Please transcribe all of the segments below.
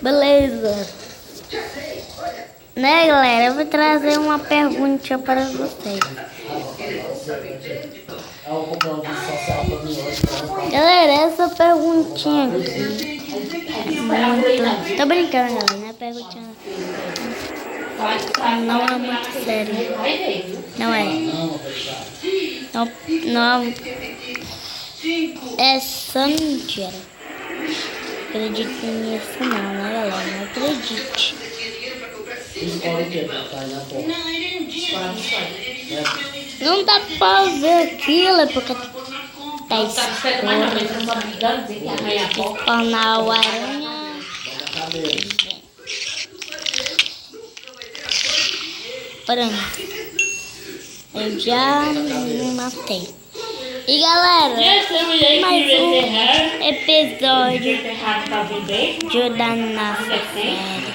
Beleza. Né, galera? Eu vou trazer uma pergunta para vocês. Galera, essa perguntinha aqui muito... Tô brincando, galera, né? Perguntinha não é muito sério. Não é. Não é só mentira. Acredite nisso não, né, galera? Não acredite. Não dá pra ver aquilo, porque tá escuro. Espanar o aranha. Pronto. Eu já me matei. E galera, mais um episódio da nossa série.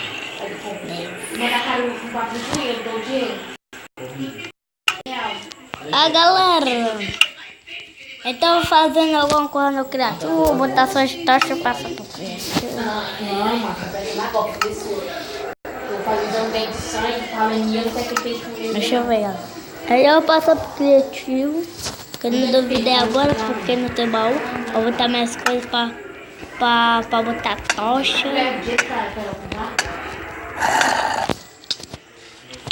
Ah, galera, eu tô fazendo alguma coisa no criativo, vou botar suas tochas e passar pro criativo. Deixa eu ver, ó. Aí eu passo pro criativo, que eu não duvidei agora porque não tem baú. Vou botar minhas coisas pra botar tocha.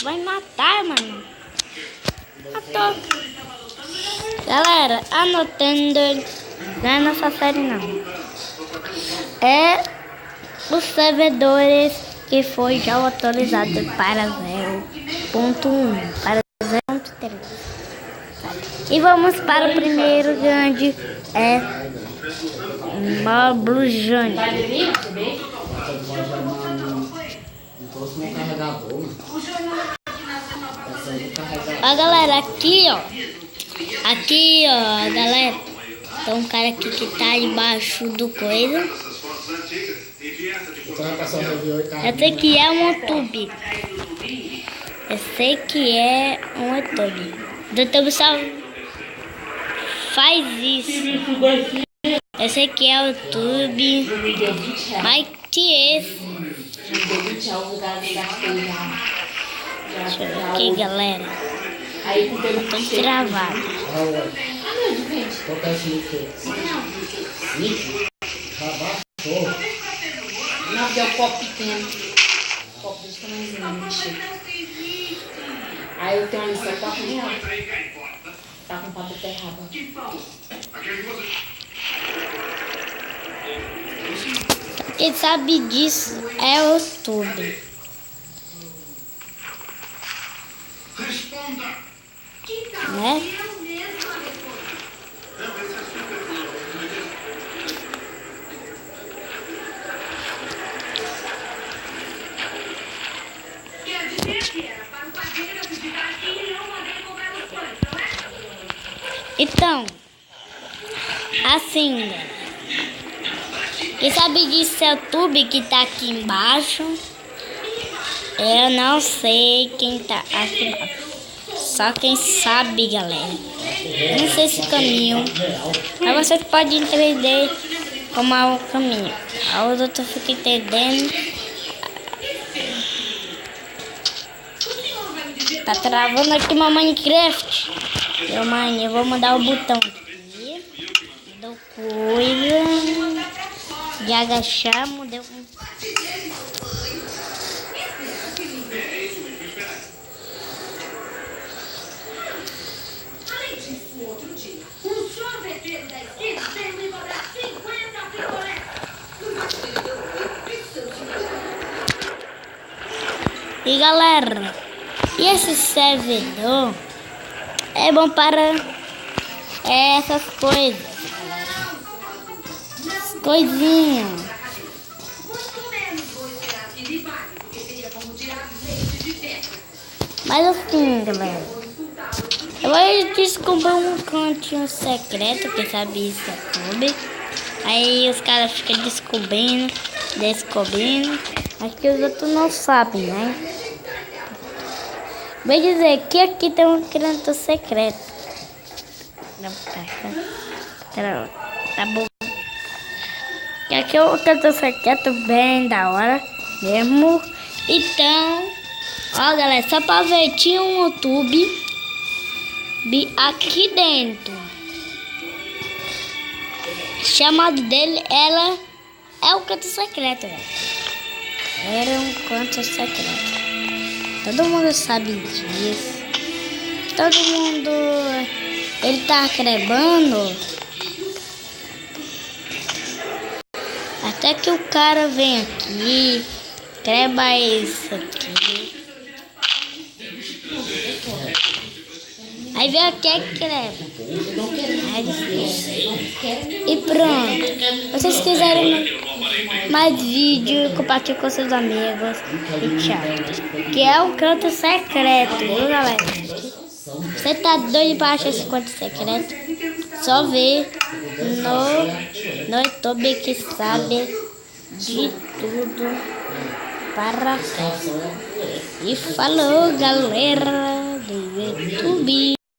Vai matar, mano. Matou. Galera, anotando, não é nossa série não. É os servidores que foi já atualizado para 0.1, para 0.3. E vamos para o primeiro grande, Mobile Jane. Ó, galera, aqui ó, galera, tem um cara aqui que tá debaixo do coisa. Eu sei que é um YouTube. Eu sei que é um YouTube. O YouTube só faz isso. Eu sei que é o YouTube. Mas que esse. Deixa eu ver aqui, galera. Eu tô travado. Não, porque é o copo pequeno. O copo desse tamanhozinho. Aí eu tenho uma lição pra comer. Tá com papo errado. Quem sabe disso é o YouTube. Né? Então, assim, quem sabe disso é o YouTube que tá aqui embaixo. Eu não sei quem tá aqui embaixo. Só quem sabe, galera. Eu não sei esse caminho. Mas vocês podem entender como é o caminho. A outra fica entendendo. Tá travando aqui meu Minecraft. Eu vou mudar o botão aqui. Do coisa. De agachar, mudei o... E galera, e esse servidor é bom para essas coisas, coisinhas. Mas assim, galera, eu vou descobrir um cantinho secreto, que sabe isso é clube. Aí os caras ficam descobrindo. Acho que os outros não sabem, né? Vou dizer que aqui tem um canto secreto. Tá bom. Que aqui o canto secreto bem da hora mesmo. Então, ó galera, só pra ver, tinha um YouTube aqui dentro. Chamado dele, ela é o canto secreto, galera. Era um canto secreto. Todo mundo sabe disso. Todo mundo... Ele tá crebando. Até que o cara vem aqui, creba isso aqui. Aí vem aqui e creba. É difícil. E pronto. Se vocês quiserem mais vídeo, compartilhe com seus amigos. E tchau. Que é o canto secreto, viu galera? Você tá doido pra achar esse canto secreto? Só ver no YouTube que sabe de tudo para cá. E falou galera do YouTube.